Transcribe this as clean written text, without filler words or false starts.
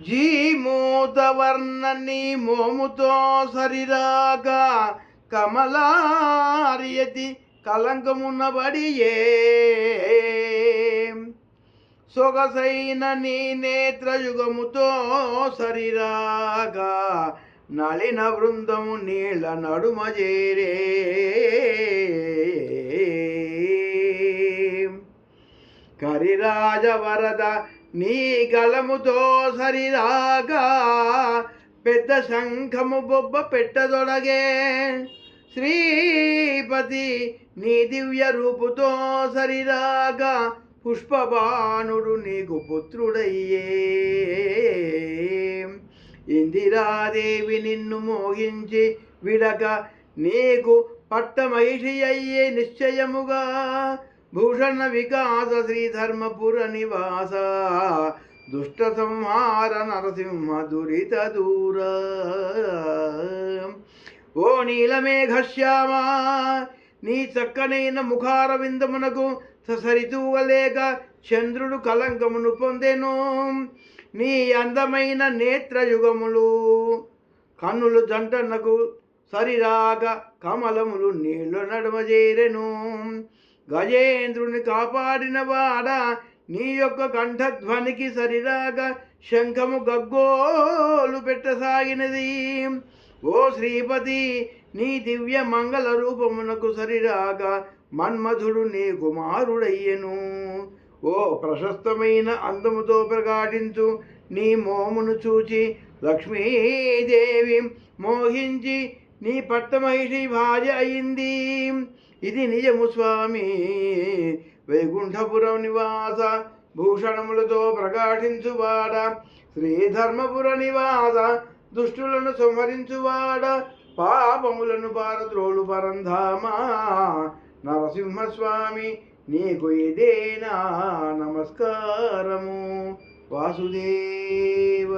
జీమూతవర్ణని మోముతో సరిరాగా కమలారియతి కలంకమున్నబడియే సొగసైన నీ నేత్రయుగముతో సరిరాగా నళిన బృందము నీళ్ళ నడుమ చేరే కరిరాజ వరద నీ గలముతో సరిరాగా పెద్ద శంఖము బొబ్బ పెట్టదొడగే శ్రీపతి నీ దివ్య రూపుతో సరిరాగా పుష్పబాణుడు నీకు పుత్రుడయ్యే ఇందిరాదేవి నిన్ను మోగించి విడక నీకు పట్టమహిషి అయ్యే నిశ్చయముగా భూషణ వికాస శ్రీధర్మపుర నివాస దుష్ట సంహార నరసింహ దురిత దూర ఓ నీలమేఘశ్యామ నీ చక్కనైన ముఖార విందమునకు సరితూగలేక చంద్రుడు కలంకమును పొందెను నీ అందమైన నేత్రయుగములు కన్నులు జంటనకు సరిరాక కమలములు నీళ్లు నడుమజేరెను గజేంద్రుని కాపాడిన వాడ నీ యొక్క కంఠధ్వనికి సరిరాక శంఖము గగ్గోలు పెట్టసాగినది ఓ శ్రీపతి నీ దివ్య మంగళ రూపమునకు సరిరాక మన్మధుడు నీ కుమారుడయ్యను ఓ ప్రశస్తమైన అందముతో ప్రకాటించు నీ మోమును చూచి లక్ష్మీదేవి మోహించి నీ పట్టమహిషి భార్య అయింది ఇది నిజము స్వామి వైకుంఠపురం నివాస భూషణములతో ప్రకాశించువాడ శ్రీధర్మపుర నివాస దుష్టులను సంహరించువాడ పాపములను పారద్రోలు పరంధామా నరసింహస్వామి నీకు ఇదేనా నమస్కారము వాసుదేవ.